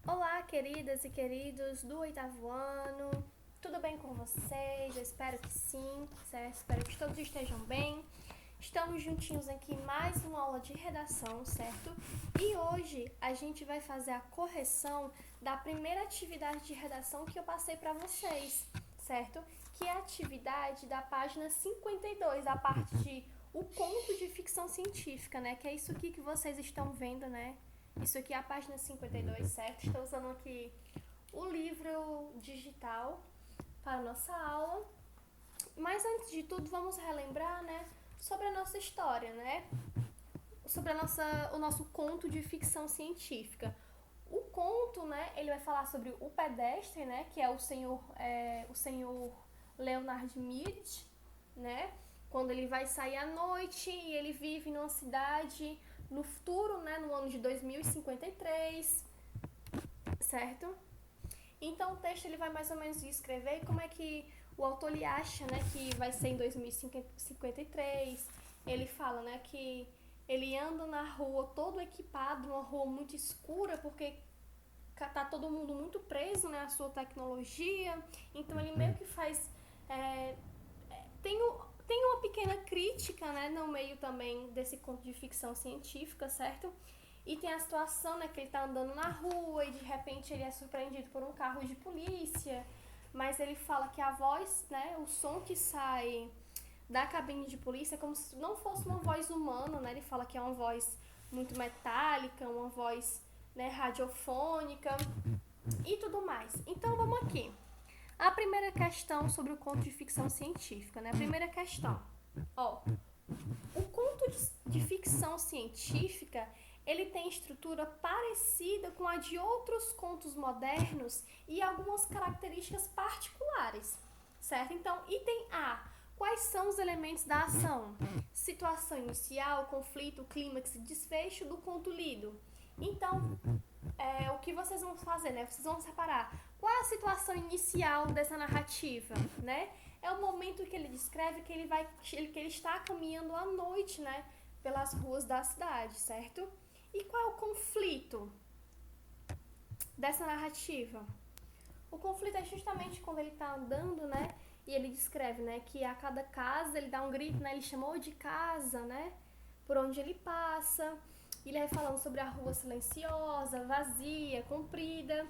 Olá, queridas e queridos do oitavo ano, tudo bem com vocês? Eu espero que sim, certo? Espero que todos estejam bem. Estamos juntinhos aqui em mais uma aula de redação, certo? E hoje a gente vai fazer a correção da primeira atividade de redação que eu passei para vocês, certo? Que é a atividade da página 52, a parte de o conto de ficção científica, né? Que é isso aqui que vocês estão vendo, né? Isso aqui é a página 52, certo? Estou usando aqui o livro digital para a nossa aula. Mas antes de tudo, vamos relembrar, né, sobre a nossa história, né? Sobre o nosso conto de ficção científica. O conto, né, ele vai falar sobre o pedestre, né, que é o senhor Leonard Mead, né? Quando ele vai sair à noite e ele vive numa cidade no futuro, né, no ano de 2053, certo? Então o texto ele vai mais ou menos descrever como é que o autor ele acha, né, que vai ser em 2053. Ele fala, né, que ele anda na rua todo equipado, numa rua muito escura, porque tá todo mundo muito preso, né, à sua tecnologia. Então ele meio que faz é, tem, tem uma pequena crítica, né, no meio também desse conto de ficção científica, certo? E tem a situação, né, que ele tá andando na rua e de repente ele é surpreendido por um carro de polícia, mas ele fala que a voz, né, o som que sai da cabine de polícia é como se não fosse uma voz humana, né? Ele fala que é uma voz muito metálica, uma voz, né, radiofônica e tudo mais. Então vamos aqui. A primeira questão sobre o conto de ficção científica, né? A primeira questão. Ó, o conto de ficção científica, ele tem estrutura parecida com a de outros contos modernos e algumas características particulares, certo? Então, item A. Quais são os elementos da ação? Situação inicial, conflito, clímax e desfecho do conto lido. Então, o que vocês vão fazer, né? Vocês vão separar qual é a situação inicial dessa narrativa, né? É o momento que ele descreve que ele está caminhando à noite, né, pelas ruas da cidade, certo? E qual é o conflito dessa narrativa? O conflito é justamente quando ele está andando, né? E ele descreve, né, que a cada casa ele dá um grito, né? Ele chamou de casa, né? Por onde ele passa. Ele vai falando sobre a rua silenciosa, vazia, comprida,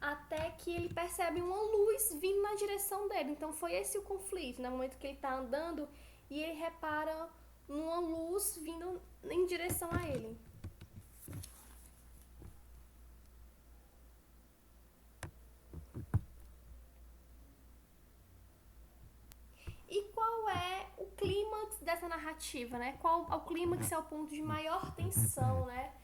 até que ele percebe uma luz vindo na direção dele. Então foi esse o conflito, no momento que ele está andando e ele repara uma luz vindo em direção a ele. E qual é o clímax dessa narrativa, né? Qual o clímax é o ponto de maior tensão, né?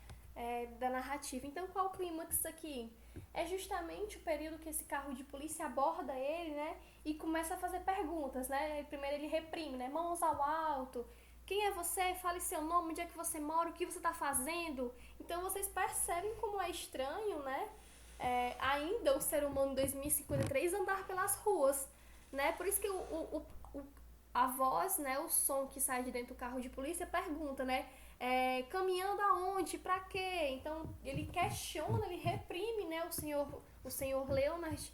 Da narrativa. Então, qual o clímax aqui? É justamente o período que esse carro de polícia aborda ele, né? E começa a fazer perguntas, né? Primeiro ele reprime, né? Mãos ao alto. Quem é você? Fale seu nome, onde é que você mora, o que você está fazendo. Então, vocês percebem como é estranho, né? Ainda o ser humano em 2053 andar pelas ruas, né? Por isso que a voz, né, o som que sai de dentro do carro de polícia pergunta, né, caminhando aonde, pra quê? Então ele questiona, ele reprime, né, o senhor Leonard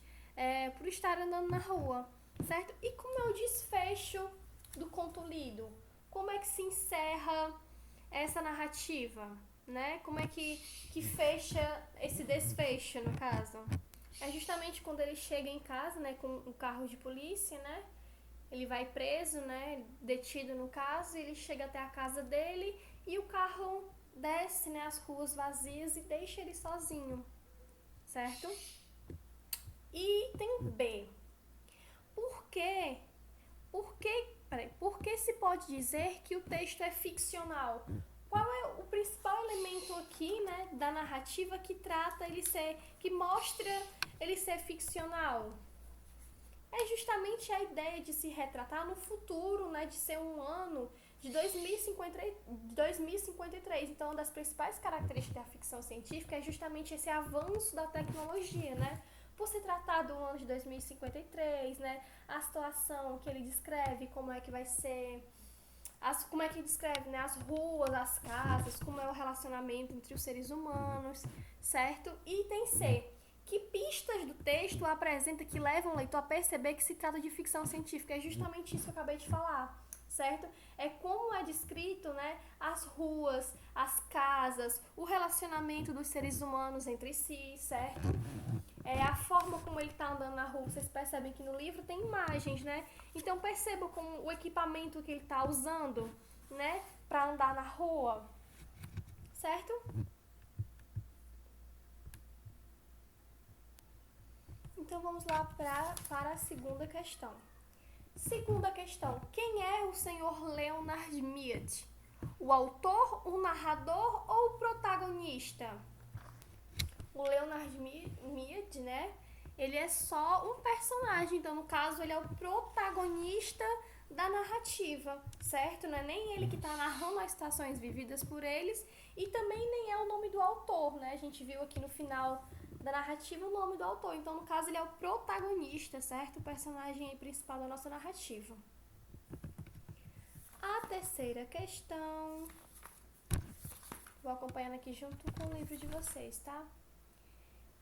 por estar andando na rua, certo? E como é o desfecho do conto lido? Como é que se encerra essa narrativa, né? Como é que fecha esse desfecho, no caso? É justamente quando ele chega em casa, né, com o carro de polícia, né? Ele vai preso, né, detido no caso, ele chega até a casa dele e o carro desce, né, as ruas vazias e deixa ele sozinho, certo? E tem B. Por quê? Por que se pode dizer que o texto é ficcional? Qual é o principal elemento aqui, né, da narrativa que que mostra ele ser ficcional? É justamente a ideia de se retratar no futuro, né, de ser um ano de 2053. Então, uma das principais características da ficção científica é justamente esse avanço da tecnologia, né? Por se tratar do ano de 2053, né? A situação que ele descreve, como é que vai ser como é que descreve, né? As ruas, as casas, como é o relacionamento entre os seres humanos, certo? Item C. Que pistas do texto apresenta que levam o leitor a perceber que se trata de ficção científica? É justamente isso que eu acabei de falar, certo? É como é descrito, né, as ruas, as casas, o relacionamento dos seres humanos entre si, certo? A forma como ele está andando na rua, vocês percebem que no livro tem imagens, né? Então percebam como o equipamento que ele está usando, né, para andar na rua, certo? Então vamos lá para a segunda questão. Segunda questão, quem é o senhor Leonard Mead? O autor, o narrador ou o protagonista? O Leonard Mead, né? Ele é só um personagem, então no caso ele é o protagonista da narrativa, certo? Não é nem ele que está narrando as situações vividas por eles e também nem é o nome do autor, né? A gente viu aqui no final da narrativa o nome do autor, então no caso ele é o protagonista, certo? O personagem principal da nossa narrativa. A terceira questão, vou acompanhando aqui junto com o livro de vocês, tá?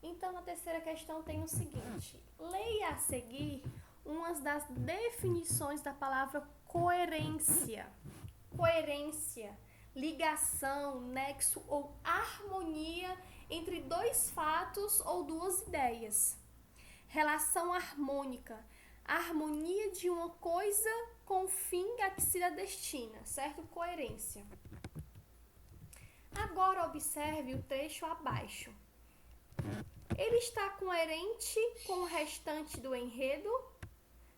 Então, na terceira questão tem o seguinte: leia a seguir umas das definições da palavra coerência. Coerência, ligação, nexo ou harmonia entre dois fatos ou duas ideias. Relação harmônica, a harmonia de uma coisa com o fim a que se destina, certo? Coerência. Agora observe o trecho abaixo. Ele está coerente com o restante do enredo?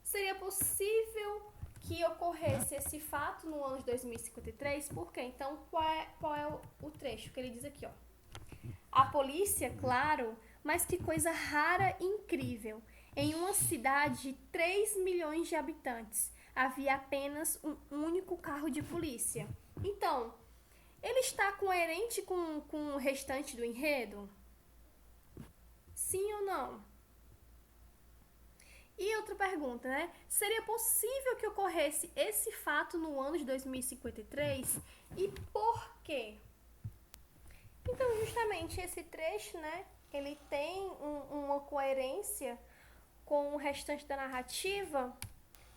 Seria possível que ocorresse esse fato no ano de 2053? Por quê? Então, qual é o trecho que ele diz aqui, ó? A polícia, claro, mas que coisa rara e incrível. Em uma cidade de 3 milhões de habitantes, havia apenas um único carro de polícia. Então, ele está coerente com o restante do enredo? Sim ou não? E outra pergunta, né? Seria possível que ocorresse esse fato no ano de 2053? E por quê? Então, justamente esse trecho, né? Ele tem uma coerência com o restante da narrativa,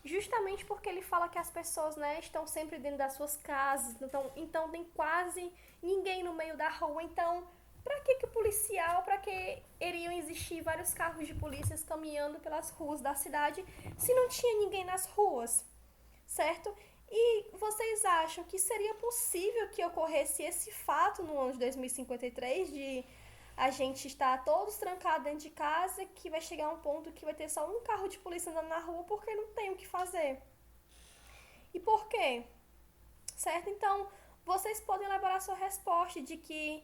justamente porque ele fala que as pessoas, né, estão sempre dentro das suas casas, então tem quase ninguém no meio da rua. Então, para que o policial, para que iriam existir vários carros de polícia caminhando pelas ruas da cidade se não tinha ninguém nas ruas, certo? E vocês acham que seria possível que ocorresse esse fato no ano de 2053 de a gente estar todos trancados dentro de casa, que vai chegar um ponto que vai ter só um carro de polícia andando na rua porque não tem o que fazer? E por quê? Certo? Então, vocês podem elaborar sua resposta de que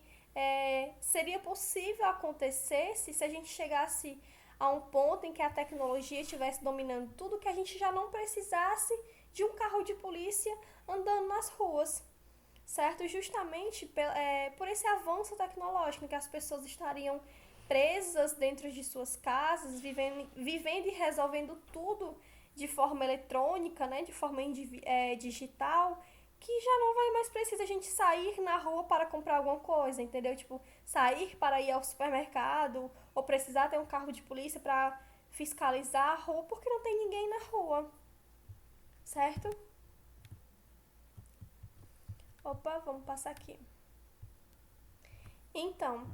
seria possível acontecer se a gente chegasse a um ponto em que a tecnologia estivesse dominando tudo, que a gente já não precisasse de um carro de polícia andando nas ruas, certo? Justamente por esse avanço tecnológico, que as pessoas estariam presas dentro de suas casas, vivendo e resolvendo tudo de forma eletrônica, né? De forma digital, que já não vai mais precisar a gente sair na rua para comprar alguma coisa, entendeu? Tipo, sair para ir ao supermercado ou precisar ter um carro de polícia para fiscalizar a rua porque não tem ninguém na rua, certo? Opa, vamos passar aqui. Então,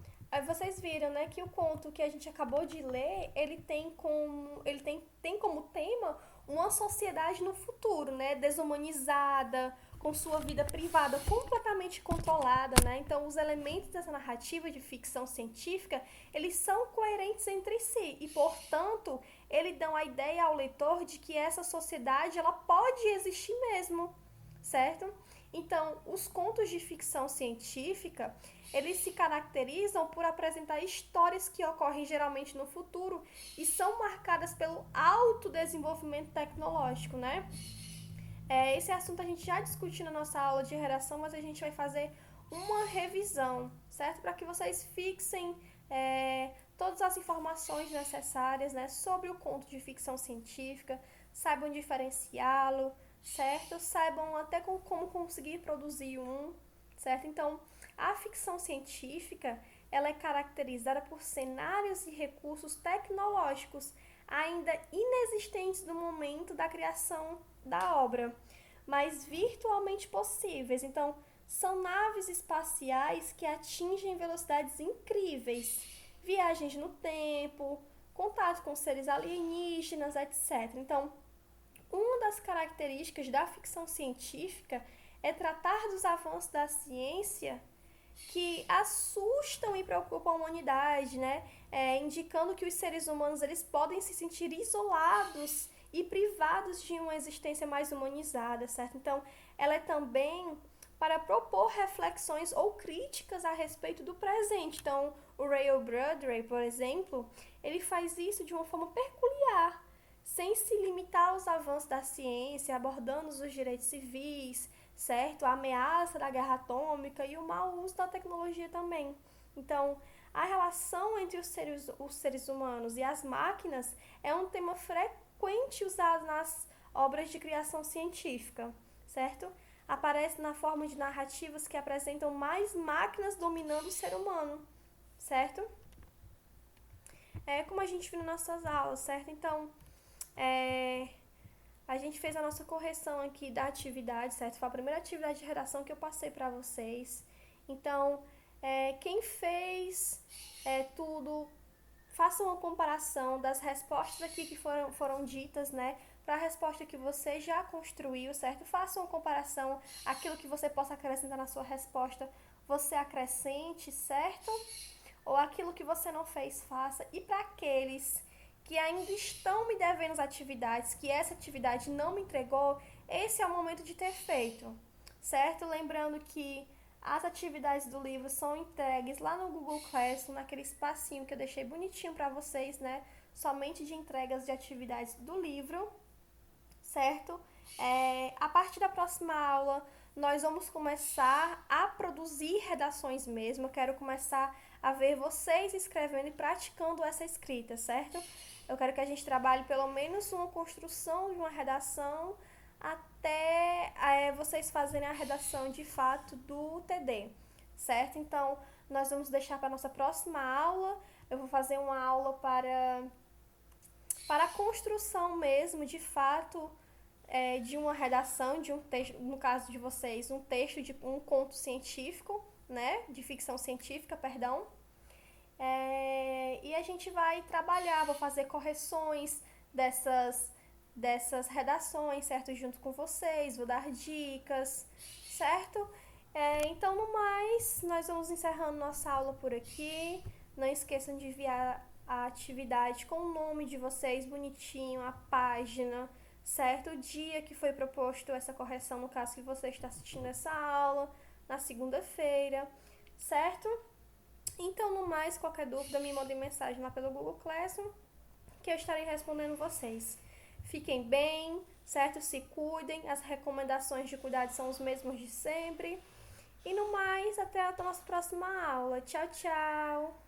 vocês viram, né, que o conto que a gente acabou de ler, ele tem como tema uma sociedade no futuro, né, desumanizada, com sua vida privada completamente controlada, né? Então, os elementos dessa narrativa de ficção científica, eles são coerentes entre si e, portanto, eles dão a ideia ao leitor de que essa sociedade, ela pode existir mesmo, certo? Então, os contos de ficção científica, eles se caracterizam por apresentar histórias que ocorrem geralmente no futuro e são marcadas pelo alto desenvolvimento tecnológico, né? Esse assunto a gente já discutiu na nossa aula de redação, mas a gente vai fazer uma revisão, certo? Para que vocês fixem todas as informações necessárias, né, sobre o conto de ficção científica, saibam diferenciá-lo, certo? Saibam até como conseguir produzir um, certo? Então, a ficção científica, ela é caracterizada por cenários e recursos tecnológicos ainda inexistentes no momento da criação da obra, mas virtualmente possíveis. Então, são naves espaciais que atingem velocidades incríveis, viagens no tempo, contato com seres alienígenas, etc. Então, uma das características da ficção científica é tratar dos avanços da ciência que assustam e preocupam a humanidade, né? Indicando que os seres humanos eles podem se sentir isolados e privados de uma existência mais humanizada, certo? Então, ela é também para propor reflexões ou críticas a respeito do presente. Então, o Ray Bradbury, por exemplo, ele faz isso de uma forma peculiar, sem se limitar aos avanços da ciência, abordando os direitos civis, certo? A ameaça da guerra atômica e o mau uso da tecnologia também. Então, a relação entre os seres humanos e as máquinas é um tema frequente usado nas obras de criação científica, certo? Aparece na forma de narrativas que apresentam mais máquinas dominando o ser humano, certo? É como a gente viu nas nossas aulas, certo? Então, a gente fez a nossa correção aqui da atividade, certo? Foi a primeira atividade de redação que eu passei para vocês. Então, quem fez tudo, faça uma comparação das respostas aqui que foram ditas, né? Para a resposta que você já construiu, certo? Faça uma comparação, aquilo que você possa acrescentar na sua resposta, você acrescente, certo? Ou aquilo que você não fez, faça. E para aqueles que ainda estão me devendo as atividades, que essa atividade não me entregou, esse é o momento de ter feito, certo? Lembrando que as atividades do livro são entregues lá no Google Classroom, naquele espacinho que eu deixei bonitinho para vocês, né? Somente de entregas de atividades do livro, certo? A partir da próxima aula, nós vamos começar a produzir redações mesmo. Eu quero começar a ver vocês escrevendo e praticando essa escrita, certo? Eu quero que a gente trabalhe pelo menos uma construção de uma redação até vocês fazerem a redação de fato do TD, certo? Então, nós vamos deixar para a nossa próxima aula. Eu vou fazer uma aula para a construção mesmo, de fato, de uma redação, de um texto, no caso de vocês, um texto de um conto científico, né? De ficção científica, perdão. E a gente vai trabalhar, vou fazer correções dessas redações, certo? Junto com vocês, vou dar dicas, certo? Então, no mais, nós vamos encerrando nossa aula por aqui. Não esqueçam de enviar a atividade com o nome de vocês bonitinho, a página, certo? O dia que foi proposto essa correção, no caso que você está assistindo essa aula, na segunda-feira, certo? Então, no mais, qualquer dúvida, me mandem mensagem lá pelo Google Classroom, que eu estarei respondendo vocês. Fiquem bem, certo? Se cuidem, as recomendações de cuidado são os mesmos de sempre. E no mais, até a nossa próxima aula. Tchau, tchau!